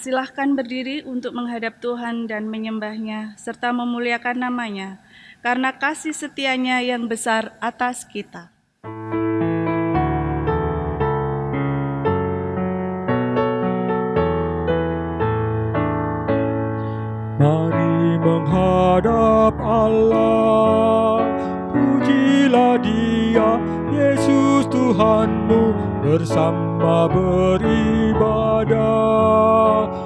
Silahkan berdiri untuk menghadap Tuhan dan menyembah-Nya, serta memuliakan nama-Nya, karena kasih setia-Nya yang besar atas kita. Mari menghadap Allah, pujilah Dia, Yesus Tuhanmu, bersama beribadah.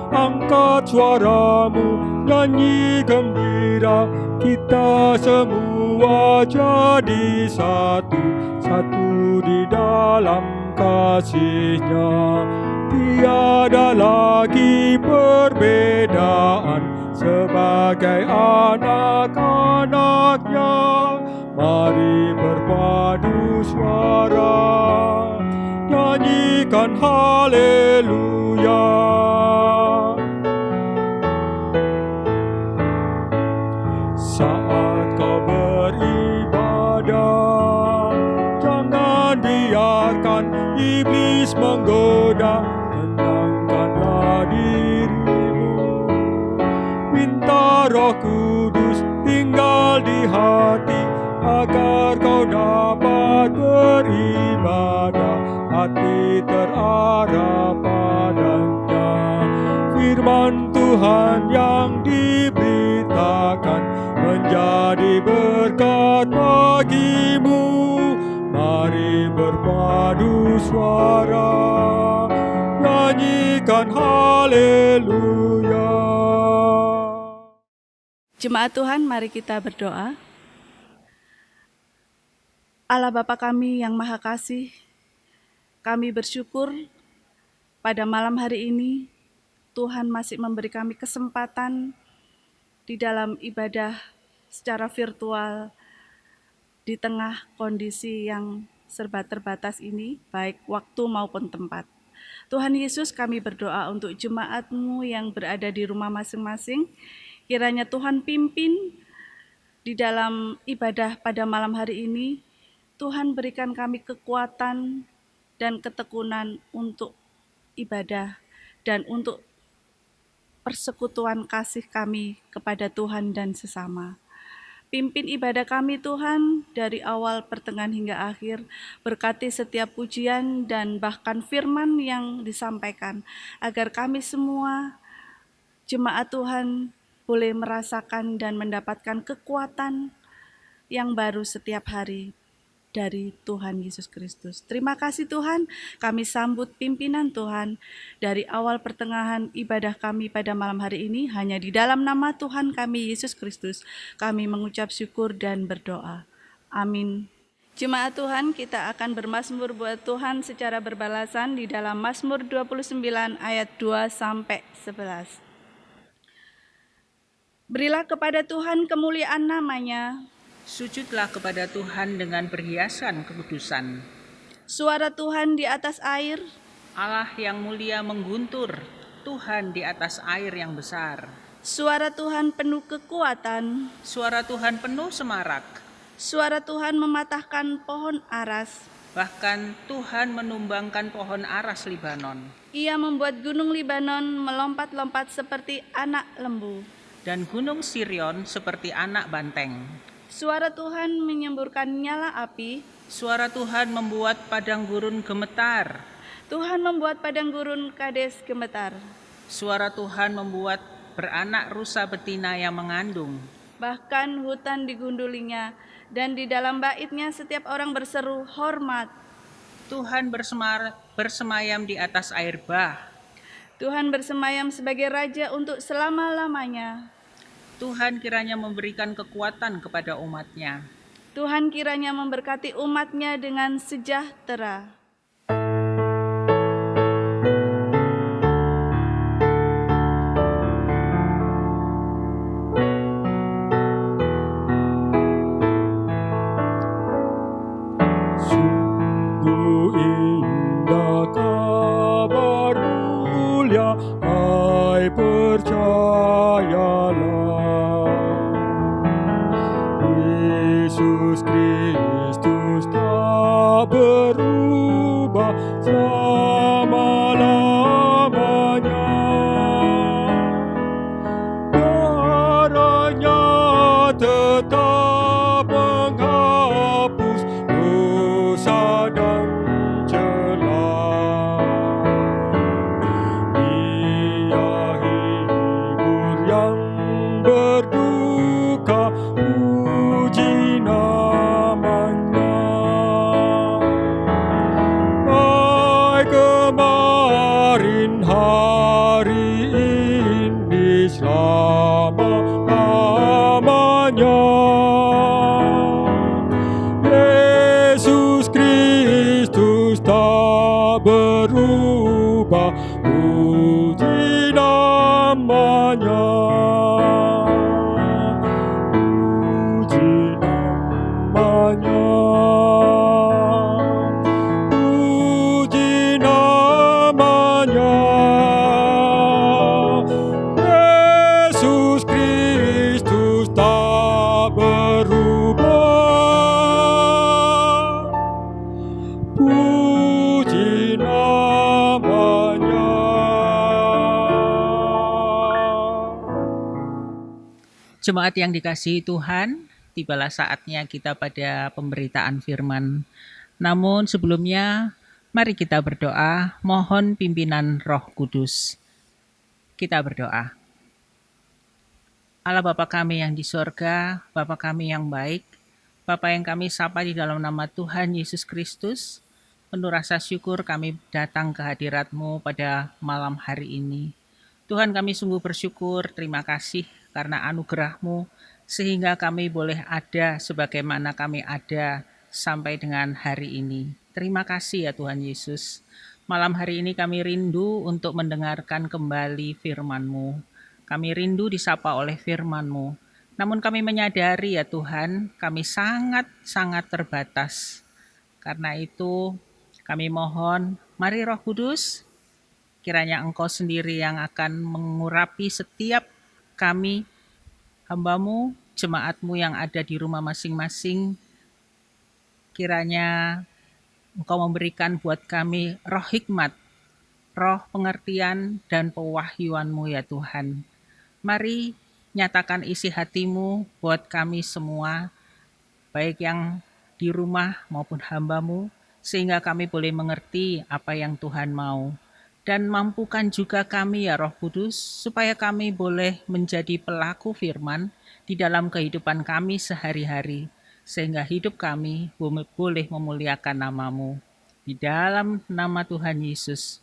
Angkat suaramu, nyanyi gembira, kita semua jadi satu, satu di dalam kasih-Nya. Tiada lagi perbedaan, sebagai anak-anak-Nya. Mari berpadu suara, nyanyikan haleluya. Saat kau beribadah, jangan biarkan iblis menggoda. Tenangkanlah dirimu, minta Roh Kudus tinggal di hati, agar kau dapat beribadah, hati terarah padanya. Firman Tuhan yang diberitakan menjadi berkat bagimu. Mari berpadu suara, nyanyikan haleluya. Jemaat Tuhan, mari kita berdoa. Allah Bapa kami yang Maha Kasih, kami bersyukur pada malam hari ini Tuhan masih memberi kami kesempatan di dalam ibadah secara virtual di tengah kondisi yang serba terbatas ini, baik waktu maupun tempat. Tuhan Yesus, kami berdoa untuk jemaat-Mu yang berada di rumah masing-masing. Kiranya Tuhan pimpin di dalam ibadah pada malam hari ini. Tuhan berikan kami kekuatan dan ketekunan untuk ibadah dan untuk persekutuan kasih kami kepada Tuhan dan sesama. Pimpin ibadah kami Tuhan dari awal, pertengahan hingga akhir. Berkati setiap pujian dan bahkan firman yang disampaikan, agar kami semua jemaat Tuhan boleh merasakan dan mendapatkan kekuatan yang baru setiap hari dari Tuhan Yesus Kristus. Terima kasih Tuhan, kami sambut pimpinan Tuhan dari awal pertengahan ibadah kami pada malam hari ini. Hanya di dalam nama Tuhan kami Yesus Kristus kami mengucap syukur dan berdoa. Amin. Jemaat Tuhan, kita akan bermazmur buat Tuhan secara berbalasan di dalam Mazmur 29 ayat 2 sampai 11. Berilah kepada Tuhan kemuliaan nama-Nya. Sujudlah kepada Tuhan dengan perhiasan kekudusan. Suara Tuhan di atas air. Allah yang mulia mengguntur, Tuhan di atas air yang besar. Suara Tuhan penuh kekuatan. Suara Tuhan penuh semarak. Suara Tuhan mematahkan pohon aras. Bahkan Tuhan menumbangkan pohon aras Libanon. Ia membuat gunung Libanon melompat-lompat seperti anak lembu, dan gunung Sirion seperti anak banteng. Suara Tuhan menyemburkan nyala api. Suara Tuhan membuat padang gurun gemetar. Tuhan membuat padang gurun Kades gemetar. Suara Tuhan membuat beranak rusa betina yang mengandung. Bahkan hutan digundulinya, dan di dalam baitnya setiap orang berseru hormat. Tuhan bersemayam di atas air bah. Tuhan bersemayam sebagai Raja untuk selama-lamanya. Tuhan kiranya memberikan kekuatan kepada umat-Nya. Tuhan kiranya memberkati umat-Nya dengan sejahtera. Sungguh indah kabar mulia, hai percayalah. Yesus Kristus tak berubah selama-lamanya. tetap menghapus dosa dan celah. Dia hibur yang berduka, puji namanya. Baik kemarin, hari ini, selama-lamanya. Yesus Kristus tak berubah, puji namanya. Puji namanya. Puji namanya. Yesus Kristus tak berubah, puji namanya. Jemaat yang dikasihi Tuhan, tibalah saatnya kita pada pemberitaan firman. Namun sebelumnya, mari kita berdoa, mohon pimpinan Roh Kudus. Kita berdoa. Allah Bapa kami yang di sorga, Bapa kami yang baik, Bapa yang kami sapa di dalam nama Tuhan Yesus Kristus, penuh rasa syukur kami datang ke hadirat-Mu pada malam hari ini. Tuhan, kami sungguh bersyukur, terima kasih karena anugerah-Mu, sehingga kami boleh ada sebagaimana kami ada sampai dengan hari ini. Terima kasih ya Tuhan Yesus. Malam hari ini kami rindu untuk mendengarkan kembali firman-Mu. Kami rindu disapa oleh firman-Mu. Namun kami menyadari ya Tuhan, kami sangat-sangat terbatas. Karena itu kami mohon, mari Roh Kudus, kiranya Engkau sendiri yang akan mengurapi setiap kami, hamba-Mu, jemaat-Mu yang ada di rumah masing-masing. Kiranya Engkau memberikan buat kami roh hikmat, roh pengertian dan pewahyuan-Mu ya Tuhan. Mari nyatakan isi hati-Mu buat kami semua, baik yang di rumah maupun hamba-Mu, sehingga kami boleh mengerti apa yang Tuhan mau. Dan mampukan juga kami ya Roh Kudus, supaya kami boleh menjadi pelaku firman di dalam kehidupan kami sehari-hari, sehingga hidup kami boleh memuliakan nama-Mu. Di dalam nama Tuhan Yesus,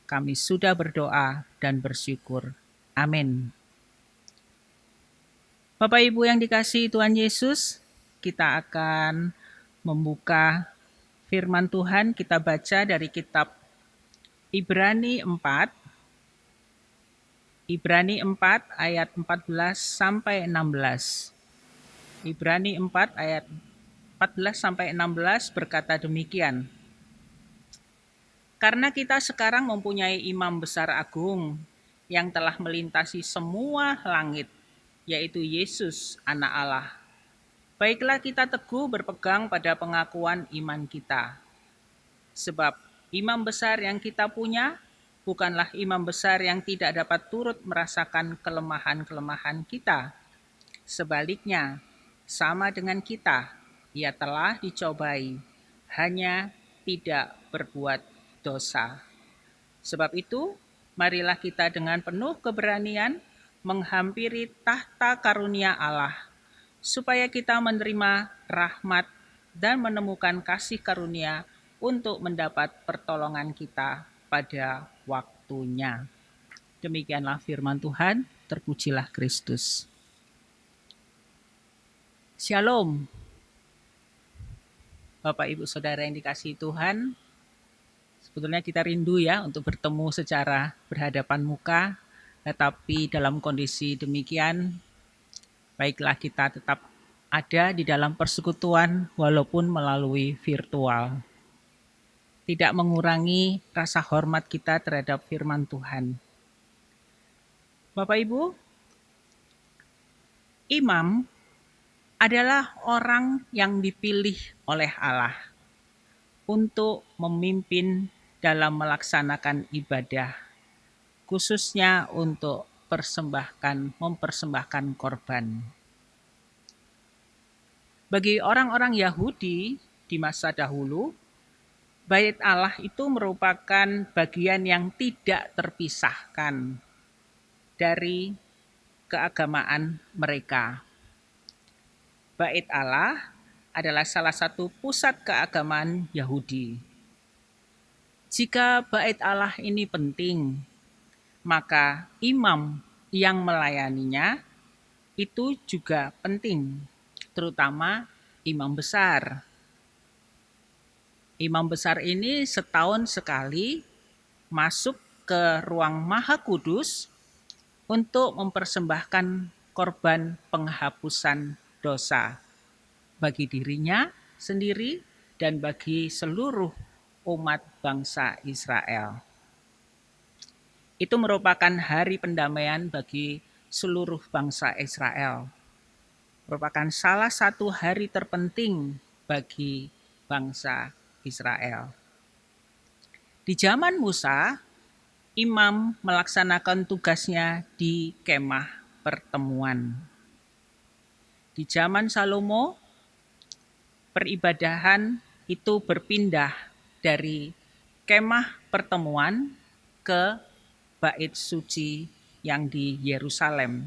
kami sudah berdoa dan bersyukur. Amin. Bapak Ibu yang dikasihi Tuhan Yesus, kita akan membuka firman Tuhan. Kita baca dari kitab Ibrani 4 ayat 14 sampai 16. Ibrani 4 ayat 14 sampai 16 berkata demikian. Karena kita sekarang mempunyai imam besar agung yang telah melintasi semua langit, yaitu Yesus, Anak Allah. Baiklah kita teguh berpegang pada pengakuan iman kita. Sebab imam besar yang kita punya bukanlah imam besar yang tidak dapat turut merasakan kelemahan-kelemahan kita. Sebaliknya, sama dengan kita, ia telah dicobai, hanya tidak berbuat dosa. Sebab itu, marilah kita dengan penuh keberanian menghampiri tahta karunia Allah, supaya kita menerima rahmat dan menemukan kasih karunia untuk mendapat pertolongan kita pada waktunya. Demikianlah firman Tuhan, terpujilah Kristus. Shalom. Bapak Ibu Saudara yang dikasihi Tuhan, sebetulnya kita rindu ya untuk bertemu secara berhadapan muka, tetapi dalam kondisi demikian, baiklah kita tetap ada di dalam persekutuan walaupun melalui virtual. Tidak mengurangi rasa hormat kita terhadap firman Tuhan. Bapak Ibu, imam adalah orang yang dipilih oleh Allah untuk memimpin dalam melaksanakan ibadah, khususnya untuk mempersembahkan korban. Bagi orang-orang Yahudi di masa dahulu, Bait Allah itu merupakan bagian yang tidak terpisahkan dari keagamaan mereka. Bait Allah adalah salah satu pusat keagamaan Yahudi. Jika bait Allah ini penting, maka imam yang melayaninya itu juga penting, terutama imam besar. Imam besar ini setahun sekali masuk ke ruang Maha Kudus untuk mempersembahkan korban penghapusan dosa bagi dirinya sendiri dan bagi seluruh umat bangsa Israel. Itu merupakan hari pendamaian bagi seluruh bangsa Israel. Merupakan salah satu hari terpenting bagi bangsa Israel. Di zaman Musa, imam melaksanakan tugasnya di kemah pertemuan. Di zaman Salomo, peribadahan itu berpindah dari kemah pertemuan ke bait suci yang di Yerusalem,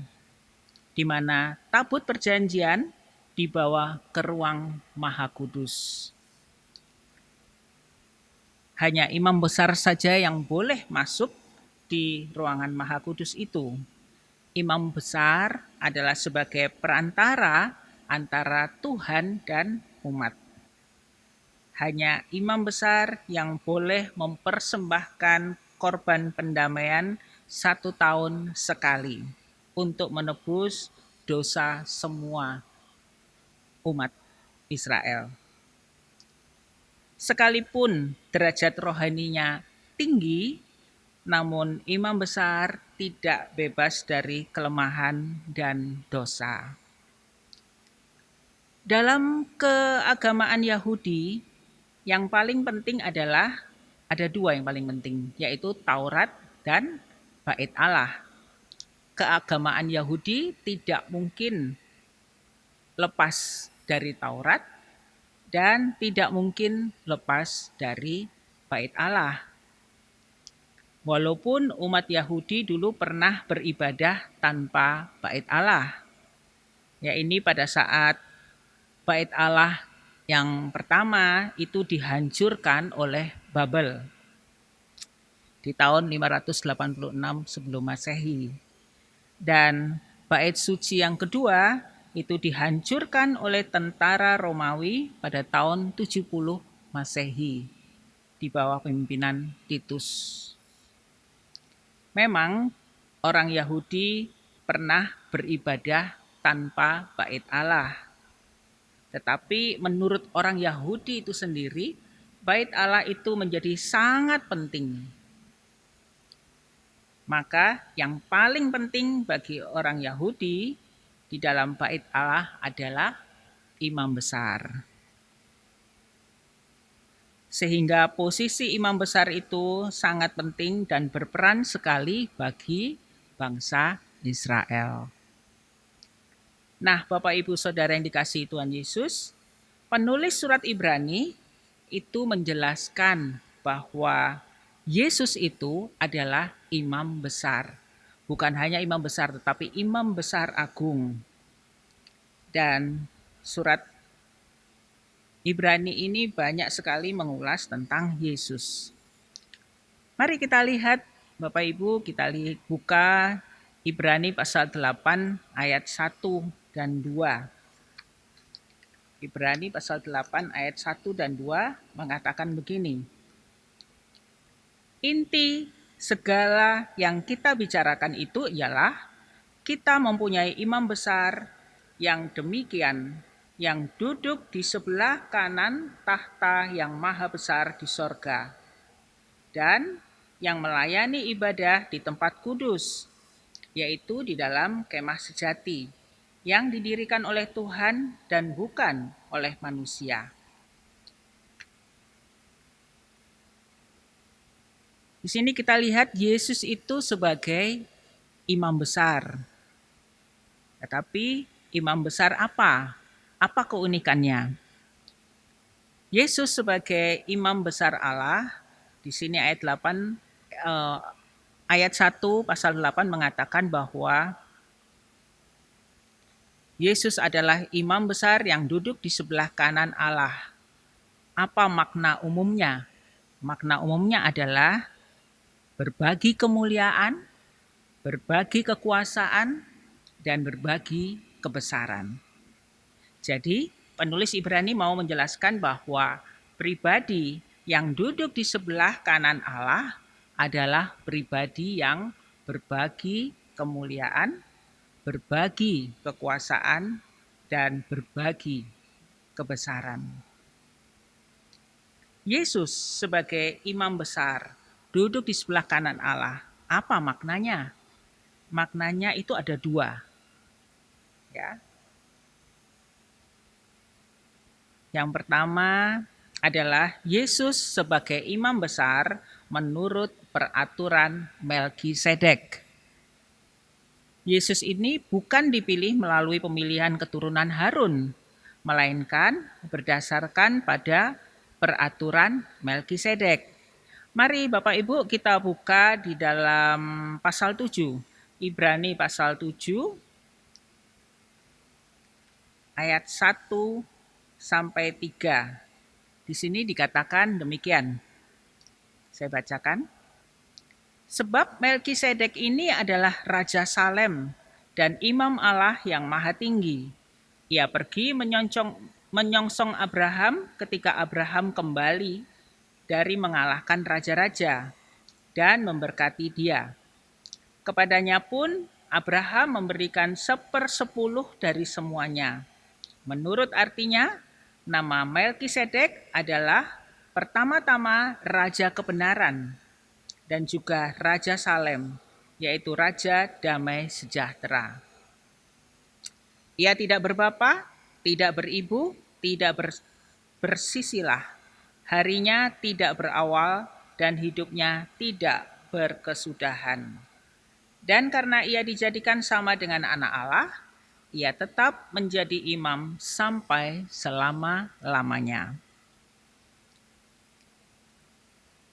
di mana tabut perjanjian dibawa ke ruang Maha Kudus. Hanya imam besar saja yang boleh masuk di ruangan Maha Kudus itu. Imam besar adalah sebagai perantara antara Tuhan dan umat. Hanya imam besar yang boleh mempersembahkan korban pendamaian 1 tahun sekali untuk menebus dosa semua umat Israel. Sekalipun derajat rohaninya tinggi, namun imam besar tidak bebas dari kelemahan dan dosa. Dalam keagamaan Yahudi, yang paling penting adalah ada 2 yang paling penting, yaitu Taurat dan Bait Allah. Keagamaan Yahudi tidak mungkin lepas dari Taurat dan tidak mungkin lepas dari Bait Allah. Walaupun umat Yahudi dulu pernah beribadah tanpa Bait Allah. Ya, ini pada saat Bait Allah yang pertama itu dihancurkan oleh Babel di tahun 586 sebelum Masehi. Dan bait suci yang kedua itu dihancurkan oleh tentara Romawi pada tahun 70 Masehi di bawah pimpinan Titus. Memang orang Yahudi pernah beribadah tanpa bait Allah. Tetapi menurut orang Yahudi itu sendiri, bait Allah itu menjadi sangat penting. Maka yang paling penting bagi orang Yahudi di dalam bait Allah adalah imam besar. Sehingga posisi imam besar itu sangat penting dan berperan sekali bagi bangsa Israel. Nah, Bapak Ibu Saudara yang dikasihi Tuhan Yesus, penulis surat Ibrani itu menjelaskan bahwa Yesus itu adalah imam besar. Bukan hanya imam besar, tetapi imam besar agung. Dan surat Ibrani ini banyak sekali mengulas tentang Yesus. Mari kita lihat, Bapak Ibu, kita buka Ibrani pasal 8 ayat 1 dan 2. Ibrani pasal 8 ayat 1 dan 2 mengatakan begini. Inti segala yang kita bicarakan itu ialah kita mempunyai imam besar yang demikian, yang duduk di sebelah kanan tahta yang maha besar di sorga, dan yang melayani ibadah di tempat kudus, yaitu di dalam kemah sejati, yang didirikan oleh Tuhan dan bukan oleh manusia. Di sini kita lihat Yesus itu sebagai imam besar. Tetapi imam besar apa? Apa keunikannya? Yesus sebagai imam besar Allah, di sini ayat 8, eh, ayat 1 pasal 8 mengatakan bahwa Yesus adalah imam besar yang duduk di sebelah kanan Allah. Apa makna umumnya? Makna umumnya adalah berbagi kemuliaan, berbagi kekuasaan, dan berbagi kebesaran. Jadi, penulis Ibrani mau menjelaskan bahwa pribadi yang duduk di sebelah kanan Allah adalah pribadi yang berbagi kemuliaan, berbagi kekuasaan, dan berbagi kebesaran. Yesus sebagai imam besar duduk di sebelah kanan Allah. Apa maknanya? Maknanya itu ada dua. Ya. Yang pertama adalah Yesus sebagai imam besar menurut peraturan Melkisedek. Yesus ini bukan dipilih melalui pemilihan keturunan Harun, melainkan berdasarkan pada peraturan Melkisedek. Mari Bapak Ibu kita buka di dalam pasal 7, Ibrani pasal 7, ayat 1 sampai 3. Di sini dikatakan demikian. Saya bacakan. Sebab Melkisedek ini adalah Raja Salem dan Imam Allah yang Maha Tinggi. Ia pergi menyongsong Abraham ketika Abraham kembali dari mengalahkan raja-raja dan memberkati dia. Kepadanya pun Abraham memberikan 1/10 dari semuanya. Menurut artinya, nama Melkisedek adalah pertama-tama Raja Kebenaran dan juga Raja Salem, yaitu Raja Damai Sejahtera. Ia tidak berbapa, tidak beribu, tidak bersisilah. Harinya tidak berawal dan hidupnya tidak berkesudahan. Dan karena ia dijadikan sama dengan anak Allah, ia tetap menjadi imam sampai selama-lamanya.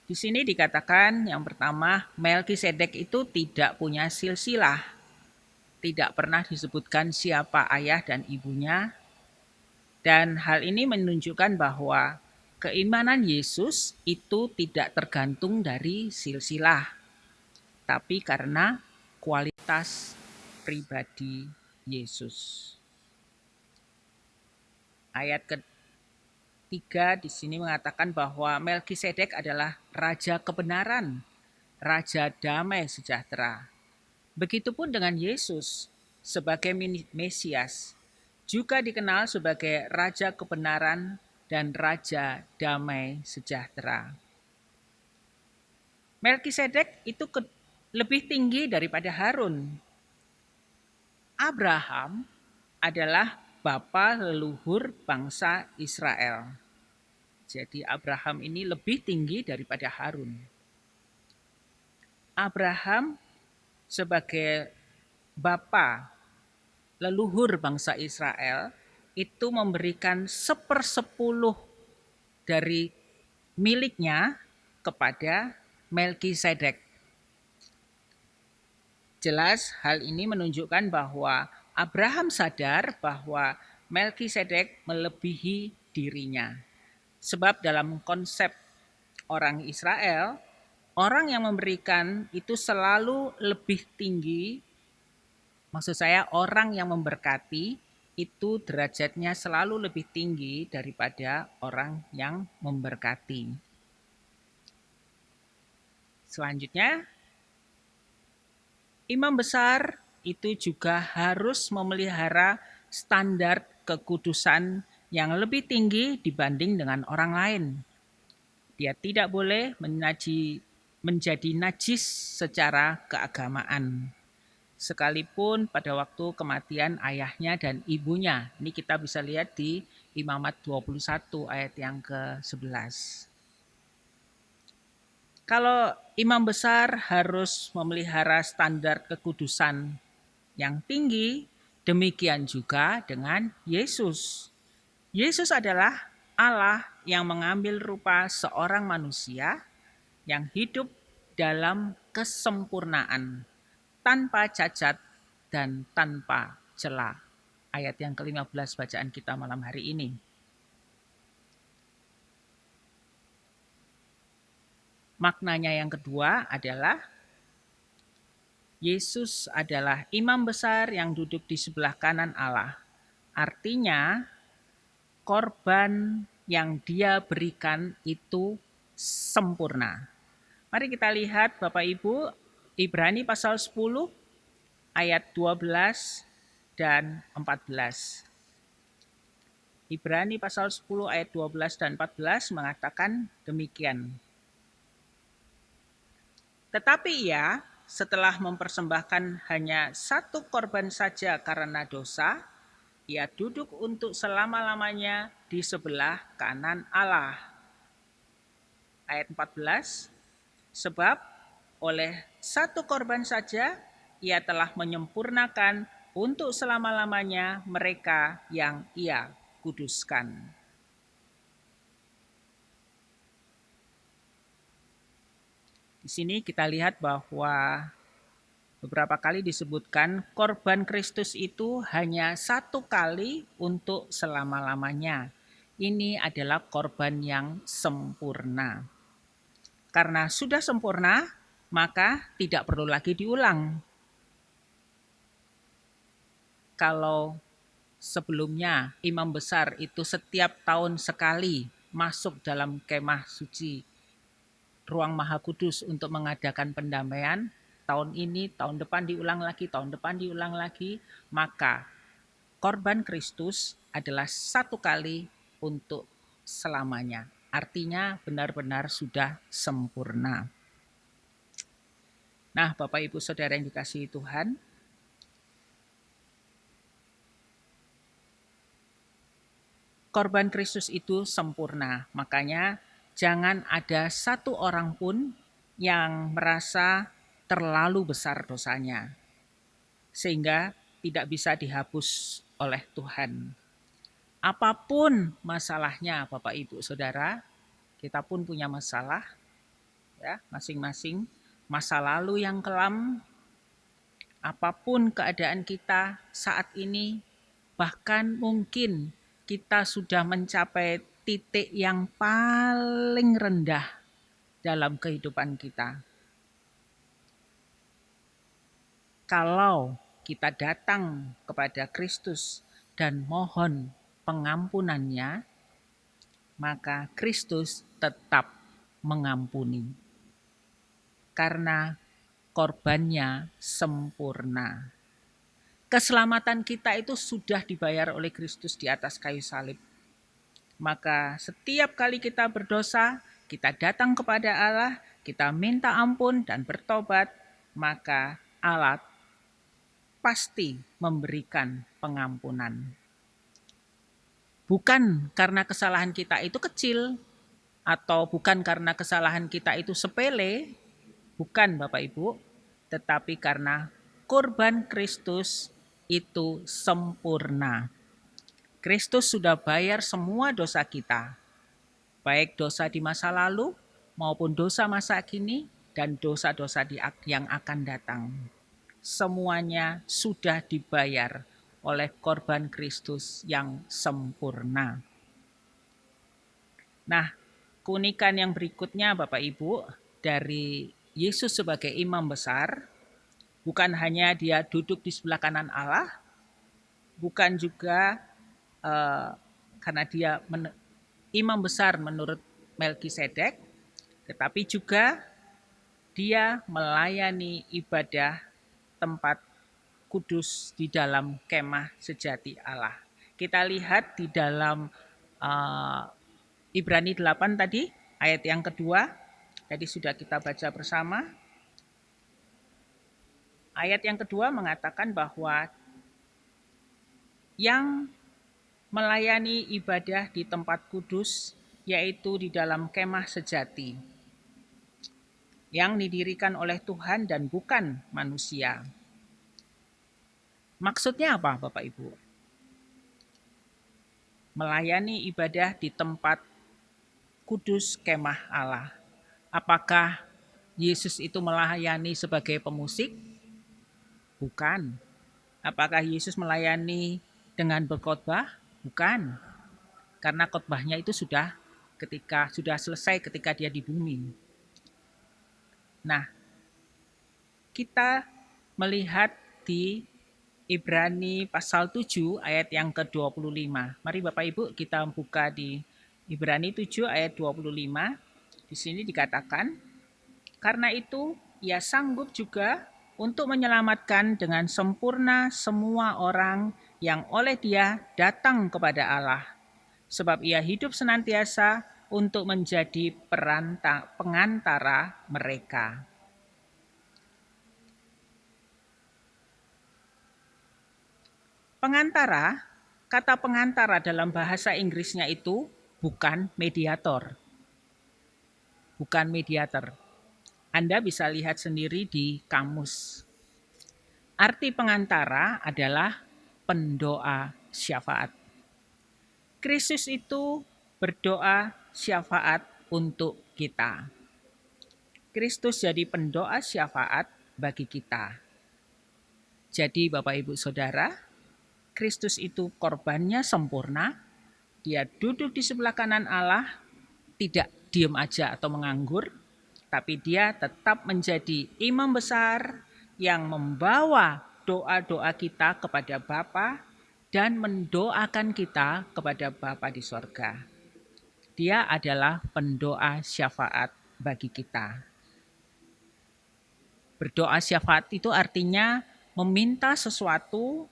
Di sini dikatakan yang pertama, Melkisedek itu tidak punya silsilah. Tidak pernah disebutkan siapa ayah dan ibunya. Dan hal ini menunjukkan bahwa keimanan Yesus itu tidak tergantung dari silsilah, tapi karena kualitas pribadi Yesus. Ayat ke-3 di sini mengatakan bahwa Melkisedek adalah Raja Kebenaran, Raja Damai Sejahtera. Begitupun dengan Yesus sebagai Mesias, juga dikenal sebagai Raja Kebenaran dan Raja Damai Sejahtera. Melkisedek itu lebih tinggi daripada Harun. Abraham adalah bapa leluhur bangsa Israel. Jadi Abraham ini lebih tinggi daripada Harun. Abraham sebagai bapa leluhur bangsa Israel itu memberikan 1/10 dari miliknya kepada Melkisedek. Jelas hal ini menunjukkan bahwa Abraham sadar bahwa Melkisedek melebihi dirinya. Sebab dalam konsep orang Israel, orang yang memberikan itu selalu lebih tinggi. Maksud saya orang yang memberkati itu derajatnya selalu lebih tinggi daripada orang yang memberkati. Selanjutnya, imam besar itu juga harus memelihara standar kekudusan yang lebih tinggi dibanding dengan orang lain. Dia tidak boleh menjadi najis secara keagamaan. Sekalipun pada waktu kematian ayahnya dan ibunya. Ini kita bisa lihat di Imamat 21 ayat yang ke-11. Kalau imam besar harus memelihara standar kekudusan yang tinggi, demikian juga dengan Yesus. Yesus adalah Allah yang mengambil rupa seorang manusia yang hidup dalam kesempurnaan, tanpa cacat dan tanpa celah. Ayat yang ke-15 bacaan kita malam hari ini. Maknanya yang kedua adalah Yesus adalah imam besar yang duduk di sebelah kanan Allah. Artinya, korban yang dia berikan itu sempurna. Mari kita lihat Bapak Ibu, Ibrani pasal 10 ayat 12 dan 14. Ibrani pasal 10 ayat 12 dan 14 mengatakan demikian. Tetapi ia setelah mempersembahkan hanya satu korban saja karena dosa, ia duduk untuk selama-lamanya di sebelah kanan Allah. Ayat 14, sebab oleh satu korban saja ia telah menyempurnakan untuk selama-lamanya mereka yang ia kuduskan. Di sini kita lihat bahwa beberapa kali disebutkan korban Kristus itu hanya satu kali untuk selama-lamanya. Ini adalah korban yang sempurna. Karena sudah sempurna, maka tidak perlu lagi diulang. Kalau sebelumnya imam besar itu setiap tahun sekali masuk dalam kemah suci ruang Maha Kudus untuk mengadakan pendamaian, tahun ini, tahun depan diulang lagi, tahun depan diulang lagi, maka korban Kristus adalah satu kali untuk selamanya. Artinya benar-benar sudah sempurna. Nah, Bapak Ibu Saudara yang dikasihi Tuhan, korban Kristus itu sempurna. Makanya jangan ada satu orang pun yang merasa terlalu besar dosanya, sehingga tidak bisa dihapus oleh Tuhan. Apapun masalahnya Bapak Ibu Saudara, kita pun punya masalah, ya, masing-masing masa lalu yang kelam, apapun keadaan kita saat ini, bahkan mungkin kita sudah mencapai titik yang paling rendah dalam kehidupan kita. Kalau kita datang kepada Kristus dan mohon pengampunannya, maka Kristus tetap mengampuni. Karena korbannya sempurna. Keselamatan kita itu sudah dibayar oleh Kristus di atas kayu salib. Maka setiap kali kita berdosa, kita datang kepada Allah, kita minta ampun dan bertobat, maka Allah pasti memberikan pengampunan. Bukan karena kesalahan kita itu kecil, atau bukan karena kesalahan kita itu sepele, bukan Bapak Ibu, tetapi karena korban Kristus itu sempurna. Kristus sudah bayar semua dosa kita, baik dosa di masa lalu maupun dosa masa kini dan dosa-dosa yang akan datang. Semuanya sudah dibayar oleh korban Kristus yang sempurna. Nah, keunikan yang berikutnya Bapak Ibu dari Yesus sebagai imam besar, bukan hanya dia duduk di sebelah kanan Allah, bukan juga karena dia imam besar menurut Melkisedek, tetapi juga dia melayani ibadah tempat kudus di dalam kemah sejati Allah. Kita lihat di dalam Ibrani 8 tadi, ayat yang kedua, tadi sudah kita baca bersama. Ayat yang kedua mengatakan bahwa yang melayani ibadah di tempat kudus, yaitu di dalam kemah sejati, yang didirikan oleh Tuhan dan bukan manusia. Maksudnya apa Bapak Ibu? melayani ibadah di tempat kudus kemah Allah. Apakah Yesus itu melayani sebagai pemusik? Bukan. Apakah Yesus melayani dengan berkhotbah? Bukan. Karena khotbahnya itu sudah selesai ketika dia di bumi. Nah, kita melihat di Ibrani pasal 7 ayat yang ke-25. Mari Bapak Ibu kita buka di Ibrani 7 ayat 25. Di sini dikatakan, karena itu ia sanggup juga untuk menyelamatkan dengan sempurna semua orang yang oleh dia datang kepada Allah. Sebab ia hidup senantiasa untuk menjadi pengantara mereka. Pengantara, kata pengantara dalam bahasa Inggrisnya itu bukan mediator. Bukan mediator. Anda bisa lihat sendiri di kamus. Arti pengantara adalah pendoa syafaat. Kristus itu berdoa syafaat untuk kita. Kristus jadi pendoa syafaat bagi kita. Jadi Bapak Ibu Saudara, Kristus itu korbannya sempurna, dia duduk di sebelah kanan Allah, tidak diam aja atau menganggur, tapi dia tetap menjadi imam besar yang membawa doa-doa kita kepada Bapa dan mendoakan kita kepada Bapa di sorga. Dia adalah pendoa syafaat bagi kita. Berdoa syafaat itu artinya meminta sesuatu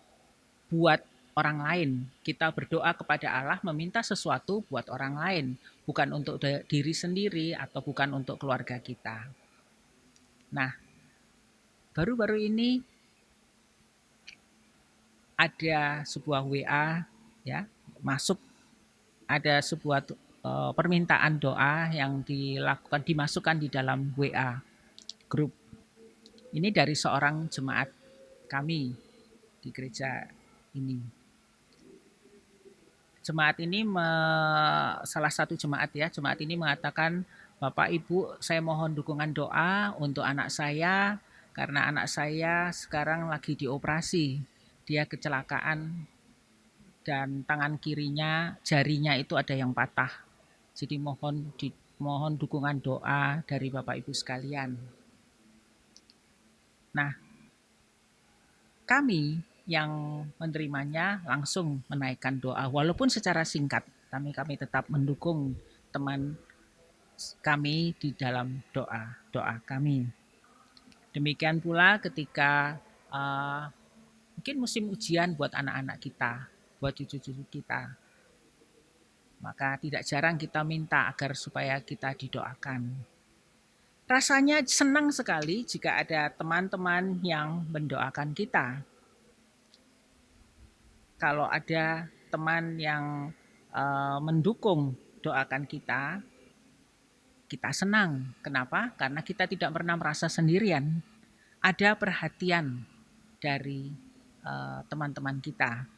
buat orang lain. Kita berdoa kepada Allah meminta sesuatu buat orang lain, bukan untuk diri sendiri atau bukan untuk keluarga kita. Nah, baru-baru ini ada sebuah WA ya, masuk ada sebuah permintaan doa yang dimasukkan di dalam WA grup. Ini dari seorang jemaat kami di gereja ini. Jemaat ini salah satu jemaat ini mengatakan, Bapak Ibu, saya mohon dukungan doa untuk anak saya karena anak saya sekarang lagi dioperasi. Dia kecelakaan dan tangan kirinya, jarinya itu ada yang patah. Jadi mohon dukungan doa dari Bapak Ibu sekalian. Nah, kami yang menerimanya langsung menaikkan doa, walaupun secara singkat, kami tetap mendukung teman kami di dalam doa kami. Demikian pula ketika mungkin musim ujian buat anak-anak kita, buat cucu-cucu kita, maka tidak jarang kita minta agar supaya kita didoakan. Rasanya senang sekali jika ada teman-teman yang mendoakan kita. Kalau ada teman yang mendukung doakan kita, kita senang. Kenapa? Karena kita tidak pernah merasa sendirian. Ada perhatian dari teman-teman kita.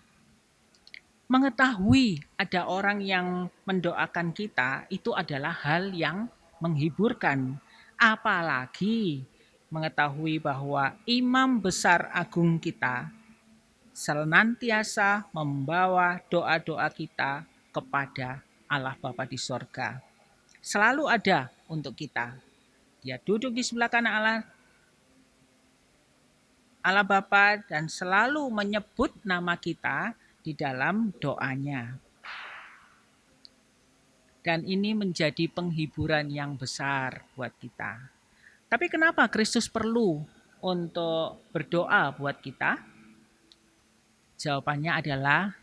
Mengetahui ada orang yang mendoakan kita itu adalah hal yang menghiburkan. Apalagi mengetahui bahwa imam besar agung kita senantiasa membawa doa-doa kita kepada Allah Bapa di sorga. Selalu ada untuk kita. Dia duduk di sebelah kanan Allah Bapa dan selalu menyebut nama kita di dalam doanya. Dan ini menjadi penghiburan yang besar buat kita. Tapi kenapa Kristus perlu untuk berdoa buat kita? Jawabannya adalah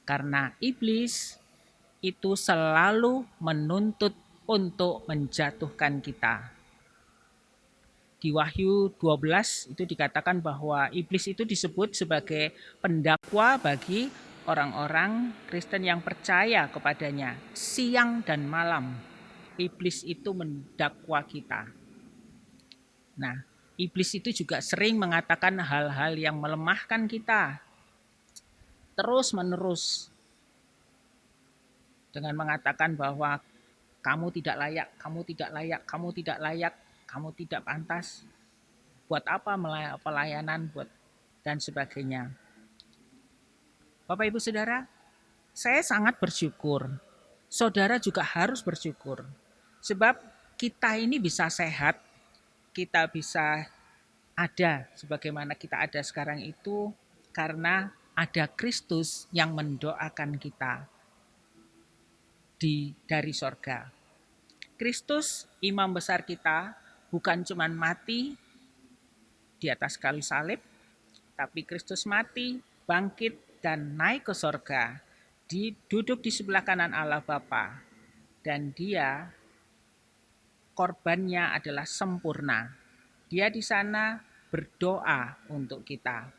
karena iblis itu selalu menuntut untuk menjatuhkan kita. Di Wahyu 12 itu dikatakan bahwa iblis itu disebut sebagai pendakwa bagi orang-orang Kristen yang percaya kepadanya. Siang dan malam iblis itu mendakwa kita. Nah, iblis itu juga sering mengatakan hal-hal yang melemahkan kita. Terus-menerus. dengan mengatakan bahwa kamu tidak layak, kamu tidak layak, kamu tidak layak, kamu tidak pantas. Buat apa pelayanan buat dan sebagainya. Bapak Ibu Saudara, saya sangat bersyukur. Saudara juga harus bersyukur. Sebab kita ini bisa sehat, kita bisa ada sebagaimana kita ada sekarang itu karena ada Kristus yang mendoakan kita dari sorga. Kristus, imam besar kita, bukan cuma mati di atas kayu salib, tapi Kristus mati, bangkit, dan naik ke sorga, duduk di sebelah kanan Allah Bapa, dan dia korbannya adalah sempurna. Dia di sana berdoa untuk kita.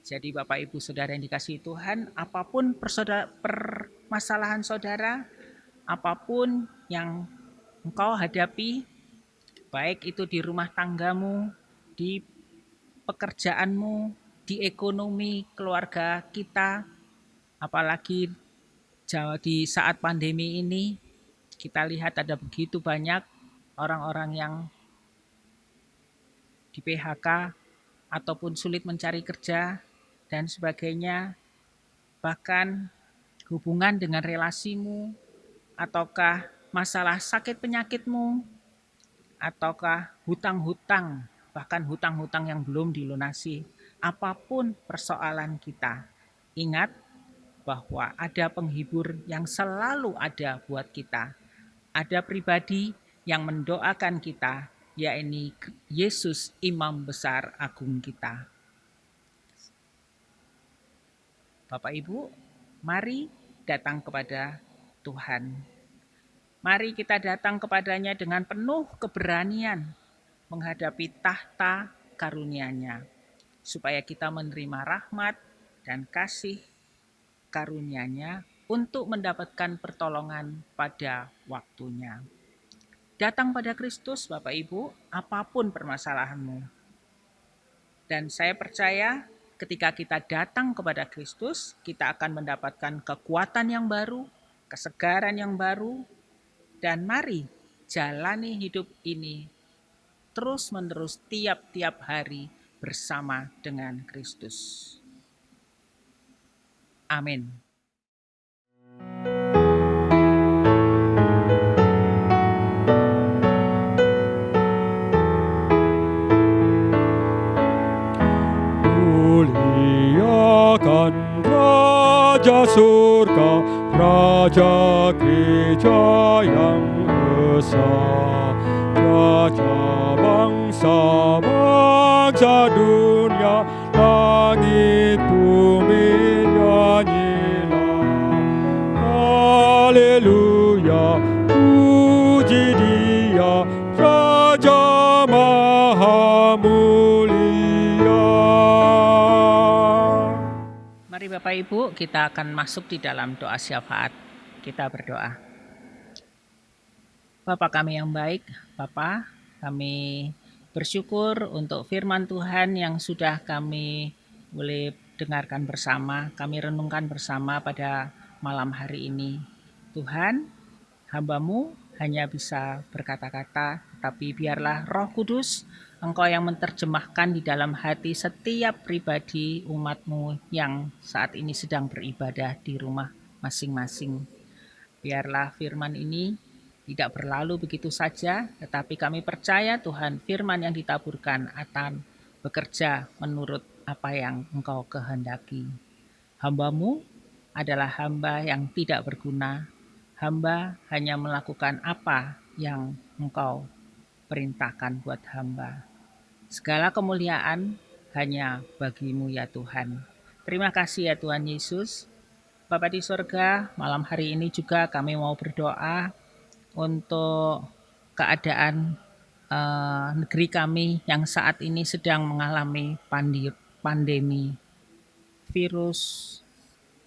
Jadi Bapak Ibu Saudara yang dikasihi Tuhan, apapun permasalahan saudara, apapun yang engkau hadapi, baik itu di rumah tanggamu, di pekerjaanmu, di ekonomi keluarga kita, apalagi di saat pandemi ini, kita lihat ada begitu banyak orang-orang yang di PHK ataupun sulit mencari kerja dan sebagainya, bahkan hubungan dengan relasimu, ataukah masalah sakit penyakitmu, ataukah hutang-hutang, bahkan hutang-hutang yang belum dilunasi, apapun persoalan kita, ingat bahwa ada penghibur yang selalu ada buat kita. Ada pribadi yang mendoakan kita, yaitu Yesus, imam besar agung kita. Bapak Ibu, mari datang kepada Tuhan. Mari kita datang kepadanya dengan penuh keberanian menghadapi tahta karunia-Nya, supaya kita menerima rahmat dan kasih karunia-Nya untuk mendapatkan pertolongan pada waktunya. Datang pada Kristus, Bapak Ibu, apapun permasalahanmu. Dan saya percaya ketika kita datang kepada Kristus, kita akan mendapatkan kekuatan yang baru, kesegaran yang baru, dan mari jalani hidup ini terus-menerus tiap-tiap hari bersama dengan Kristus. Amin. Muliakan Raja surga, Raja gereja yang esa, Raja bangsa-bangsa dunia, langit bumi nyanyilah. Haleluya, puji Dia, Raja Maha Mulia. Mari Bapak Ibu, kita akan masuk di dalam doa syafaat. Kita berdoa. Bapa kami yang baik, Bapa, kami bersyukur untuk firman Tuhan yang sudah kami boleh dengarkan bersama, kami renungkan bersama pada malam hari ini. Tuhan, hamba-Mu hanya bisa berkata-kata, tapi biarlah Roh Kudus Engkau yang menerjemahkan di dalam hati setiap pribadi umat-Mu yang saat ini sedang beribadah di rumah masing-masing. Biarlah firman ini tidak berlalu begitu saja, tetapi kami percaya Tuhan firman yang ditaburkan akan bekerja menurut apa yang Engkau kehendaki. Hamba-Mu adalah hamba yang tidak berguna. Hamba hanya melakukan apa yang Engkau perintahkan buat hamba. Segala kemuliaan hanya bagi-Mu ya Tuhan. Terima kasih ya Tuhan Yesus. Bapa di surga, malam hari ini juga kami mau berdoa untuk keadaan negeri kami yang saat ini sedang mengalami pandemi virus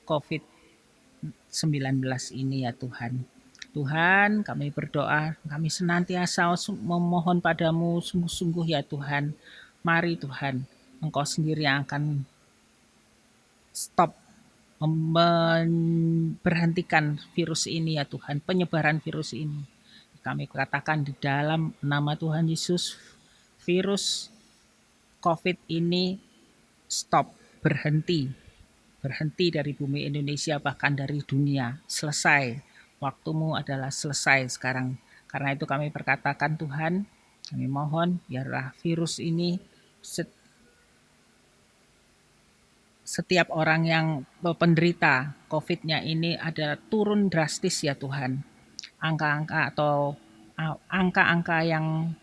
COVID-19 ini ya Tuhan. Tuhan, kami berdoa, kami senantiasa memohon padamu sungguh-sungguh ya Tuhan. Mari Tuhan, Engkau sendiri yang akan stop memberhentikan virus ini ya Tuhan, penyebaran virus ini. Kami katakan di dalam nama Tuhan Yesus, virus COVID ini stop, berhenti. Berhenti dari bumi Indonesia, bahkan dari dunia. Selesai. Waktumu adalah selesai sekarang. Karena itu kami perkatakan Tuhan, kami mohon biarlah virus ini, setiap orang yang penderita COVID-nya ini ada turun drastis ya Tuhan. Angka-angka atau angka-angka yang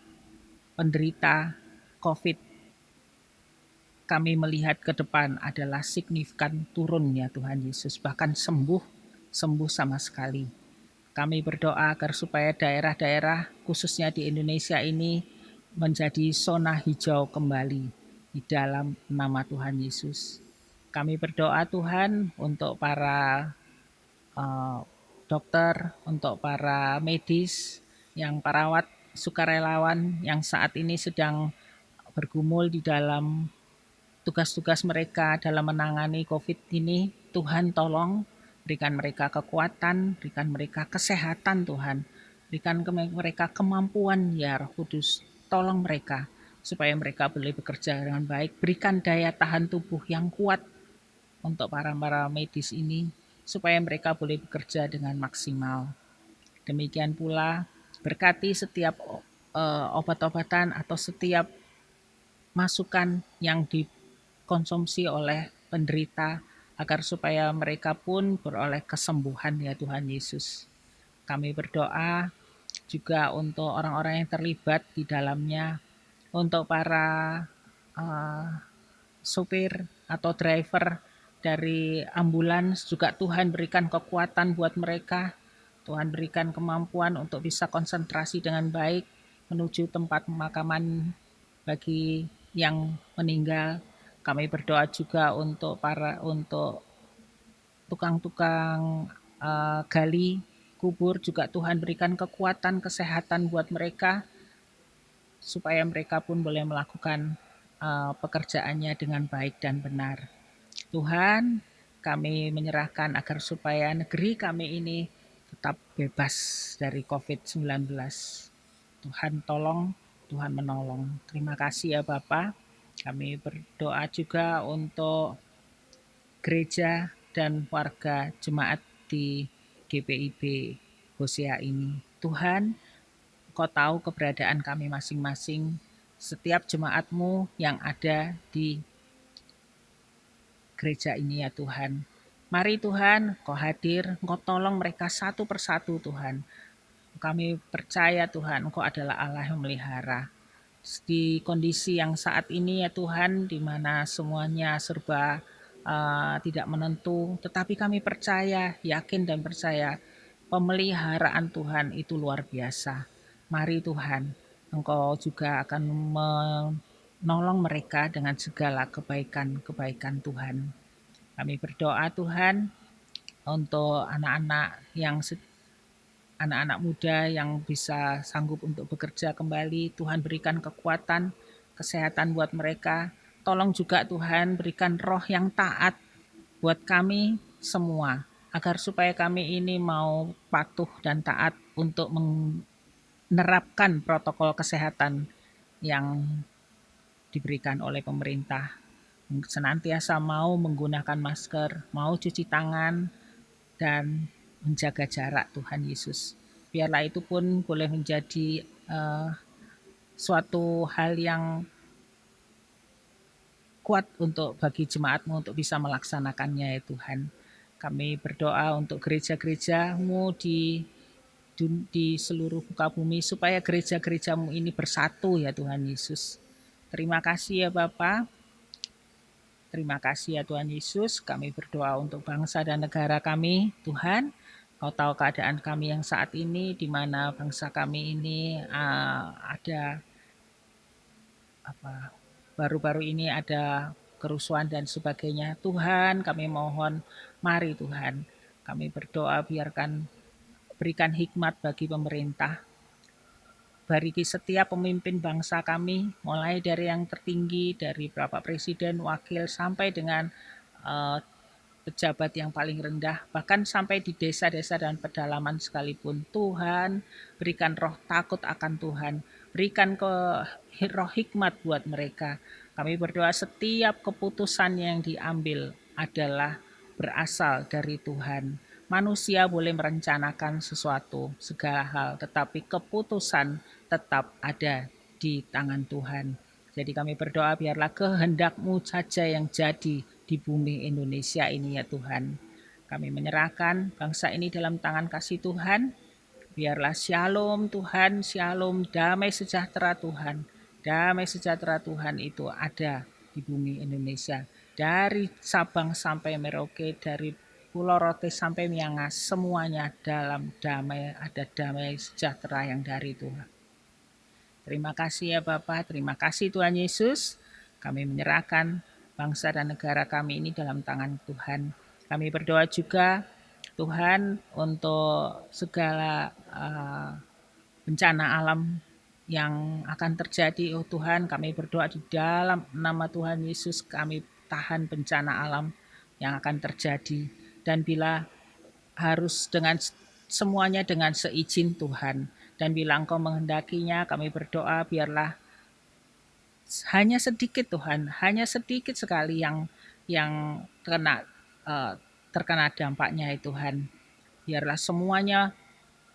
penderita COVID kami melihat ke depan adalah signifikan turun ya Tuhan Yesus. Bahkan sembuh sama sekali. Kami berdoa agar supaya daerah-daerah khususnya di Indonesia ini menjadi zona hijau kembali di dalam nama Tuhan Yesus. Kami berdoa Tuhan untuk para dokter, untuk para medis, yang perawat, sukarelawan yang saat ini sedang bergumul di dalam tugas-tugas mereka dalam menangani COVID ini. Tuhan tolong berikan mereka kekuatan, berikan mereka kesehatan Tuhan, berikan mereka kemampuan ya Roh Kudus, tolong mereka supaya mereka boleh bekerja dengan baik, berikan daya tahan tubuh yang kuat untuk para medis ini supaya mereka boleh bekerja dengan maksimal. Demikian pula berkati setiap obat-obatan atau setiap masukan yang dikonsumsi oleh penderita agar supaya mereka pun beroleh kesembuhan ya Tuhan Yesus. Kami berdoa juga untuk orang-orang yang terlibat di dalamnya, untuk para sopir atau driver dari ambulans juga Tuhan berikan kekuatan buat mereka. Tuhan berikan kemampuan untuk bisa konsentrasi dengan baik menuju tempat pemakaman bagi yang meninggal. Kami berdoa juga untuk tukang-tukang gali kubur juga Tuhan berikan kekuatan kesehatan buat mereka supaya mereka pun boleh melakukan pekerjaannya dengan baik dan benar. Tuhan, kami menyerahkan agar supaya negeri kami ini tetap bebas dari COVID-19. Tuhan tolong, Tuhan menolong. Terima kasih ya Bapak. Kami berdoa juga untuk gereja dan warga jemaat di GPIB Hosea ini. Tuhan, Engkau tahu keberadaan kami masing-masing, setiap jemaatmu yang ada di gereja ini ya Tuhan. Mari Tuhan, Engkau hadir, Engkau tolong mereka satu persatu Tuhan. Kami percaya Tuhan, Engkau adalah Allah yang memelihara. Di kondisi yang saat ini ya Tuhan, di mana semuanya serba tidak menentu, tetapi kami percaya, yakin dan percaya pemeliharaan Tuhan itu luar biasa. Mari Tuhan, Engkau juga akan menolong mereka dengan segala kebaikan-kebaikan Tuhan. Kami berdoa Tuhan untuk anak-anak muda yang bisa sanggup untuk bekerja kembali. Tuhan berikan kekuatan, kesehatan buat mereka. Tolong juga Tuhan berikan roh yang taat buat kami semua, agar supaya kami ini mau patuh dan taat untuk menerapkan protokol kesehatan yang diberikan oleh pemerintah. Senantiasa mau menggunakan masker, mau cuci tangan, dan menjaga jarak Tuhan Yesus. Biarlah itu pun boleh menjadi suatu hal yang kuat untuk bagi jemaatmu untuk bisa melaksanakannya ya Tuhan. Kami berdoa untuk gereja-gerejamu di seluruh muka bumi supaya gereja-gerejamu ini bersatu ya Tuhan Yesus. Terima kasih ya Bapa. Terima kasih ya Tuhan Yesus. Kami berdoa untuk bangsa dan negara kami. Tuhan, Kau tahu keadaan kami yang saat ini, di mana bangsa kami ini ada baru-baru ini ada kerusuhan dan sebagainya. Tuhan, kami mohon, mari Tuhan, kami berdoa berikan hikmat bagi pemerintah. Bagi setiap pemimpin bangsa kami, mulai dari yang tertinggi, dari Bapak Presiden, Wakil, sampai dengan pejabat yang paling rendah, bahkan sampai di desa-desa dan pedalaman sekalipun. Tuhan, berikan roh takut akan Tuhan, berikan roh hikmat buat mereka. Kami berdoa setiap keputusan yang diambil adalah berasal dari Tuhan. Manusia boleh merencanakan sesuatu, segala hal, tetapi keputusan tetap ada di tangan Tuhan. Jadi kami berdoa biarlah kehendak-Mu saja yang jadi di bumi Indonesia ini ya Tuhan. Kami menyerahkan bangsa ini dalam tangan kasih Tuhan. Biarlah shalom Tuhan, shalom, damai sejahtera Tuhan. Damai sejahtera Tuhan itu ada di bumi Indonesia. Dari Sabang sampai Merauke, dari Pulau Rote sampai Miangas, semuanya dalam damai, ada damai sejahtera yang dari Tuhan. Terima kasih ya Bapak, terima kasih Tuhan Yesus. Kami menyerahkan bangsa dan negara kami ini dalam tangan Tuhan. Kami berdoa juga Tuhan untuk segala bencana alam yang akan terjadi. Oh Tuhan, kami berdoa di dalam nama Tuhan Yesus, kami tahan bencana alam yang akan terjadi. Dan bila harus dengan semuanya dengan seizin Tuhan. Dan bila Engkau menghendakinya, kami berdoa biarlah hanya sedikit Tuhan, hanya sedikit sekali yang terkena dampaknya ya Tuhan. Biarlah semuanya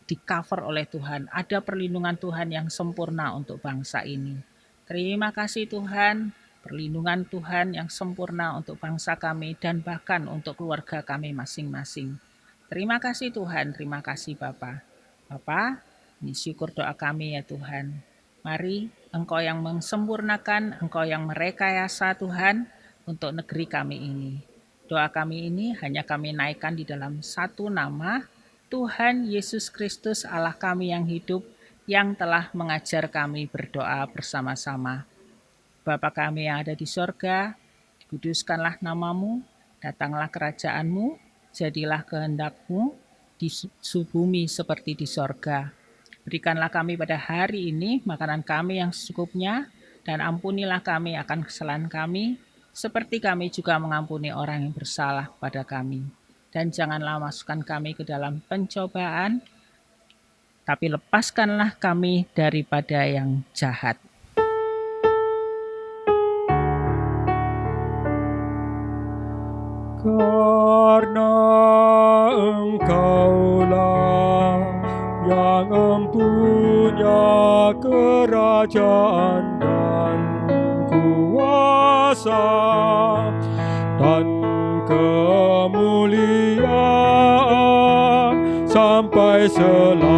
di-cover oleh Tuhan. Ada perlindungan Tuhan yang sempurna untuk bangsa ini. Terima kasih Tuhan, perlindungan Tuhan yang sempurna untuk bangsa kami dan bahkan untuk keluarga kami masing-masing. Terima kasih Tuhan, terima kasih Bapa. Bapa, ini syukur doa kami ya Tuhan. Mari Engkau yang mensempurnakan, Engkau yang merekayasa Tuhan untuk negeri kami ini. Doa kami ini hanya kami naikkan di dalam satu nama, Tuhan Yesus Kristus Allah kami yang hidup, yang telah mengajar kami berdoa bersama-sama. Bapa kami yang ada di sorga, dikuduskanlah namamu, datanglah kerajaanmu, jadilah kehendak-Mu di bumi seperti di sorga. Berikanlah kami pada hari ini makanan kami yang secukupnya, dan ampunilah kami akan kesalahan kami, seperti kami juga mengampuni orang yang bersalah pada kami. Dan janganlah masukkan kami ke dalam pencobaan, tapi lepaskanlah kami daripada yang jahat. Karena Engkaulah yang empunya kerajaan dan kuasa dan kemuliaan sampai selama-lamanya.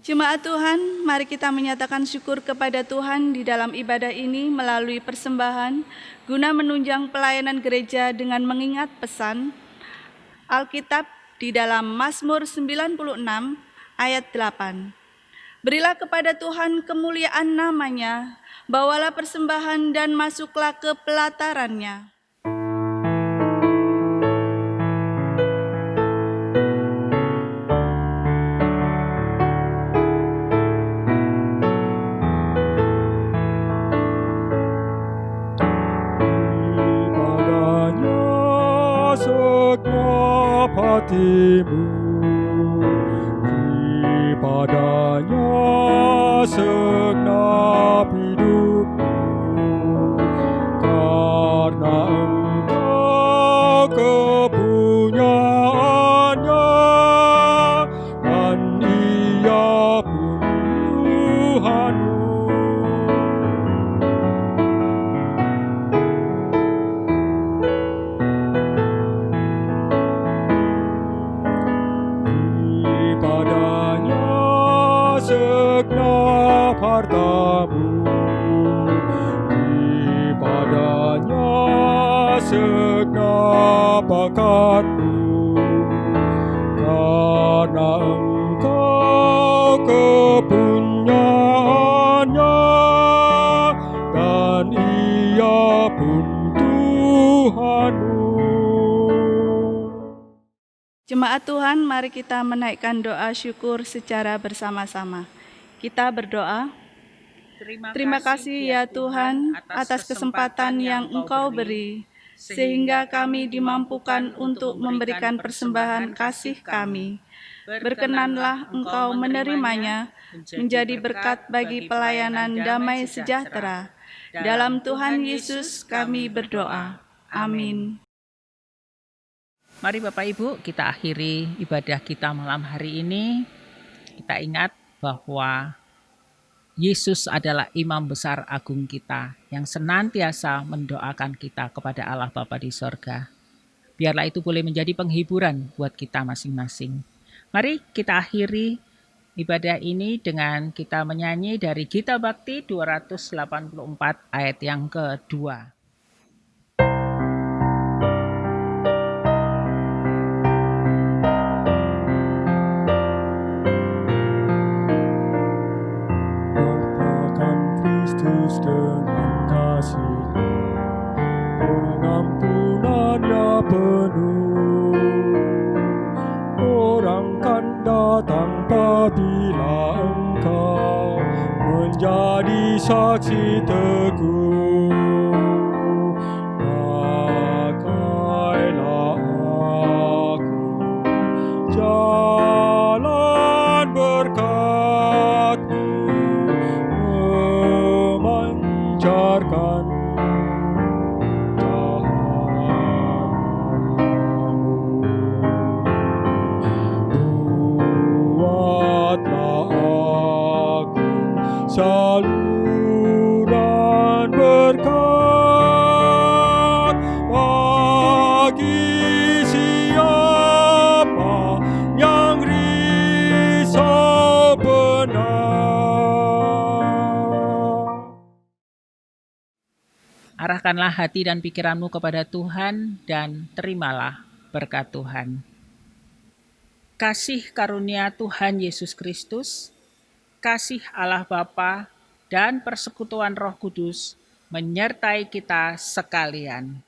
Jemaat Tuhan, mari kita menyatakan syukur kepada Tuhan di dalam ibadah ini melalui persembahan guna menunjang pelayanan gereja dengan mengingat pesan Alkitab di dalam Mazmur 96 ayat 8. Berilah kepada Tuhan kemuliaan namanya, bawalah persembahan dan masuklah ke pelatarannya. Hatimu dipadanya segenap hidupmu, karena Engkau kepunyaannya dan Ia pun Tuhanmu. Segenap hartamu, dipadanya segenap bakatmu, karena Engkau kepunyaannya dan Ia pun Tuhanmu. Jemaat Tuhan, mari kita menaikkan doa syukur secara bersama-sama. Kita berdoa. Terima kasih ya Tuhan atas kesempatan yang Engkau beri, sehingga kami dimampukan untuk memberikan persembahan kasih kami. Berkenanlah Engkau menerimanya menjadi berkat bagi pelayanan damai sejahtera. Dalam Tuhan Yesus kami berdoa. Amin. Mari Bapak Ibu, kita akhiri ibadah kita malam hari ini. Kita ingat bahwa Yesus adalah imam besar agung kita yang senantiasa mendoakan kita kepada Allah Bapa di sorga. Biarlah itu boleh menjadi penghiburan buat kita masing-masing. Mari kita akhiri ibadah ini dengan kita menyanyi dari Gita Bakti 284 ayat yang kedua. Nyatakan Kristus dengan kasih-Nya, pengampunannya penuh. Orang kan datang apabila engkau menjadi saksi teguh. Pakailah aku jalan berkat-Mu, memancarkan buatlah aku saluran berkat bagi siapa yang risau benar. Arahkanlah hati dan pikiranmu kepada Tuhan dan terimalah berkat Tuhan. Kasih karunia Tuhan Yesus Kristus, kasih Allah Bapa, dan persekutuan Roh Kudus menyertai kita sekalian.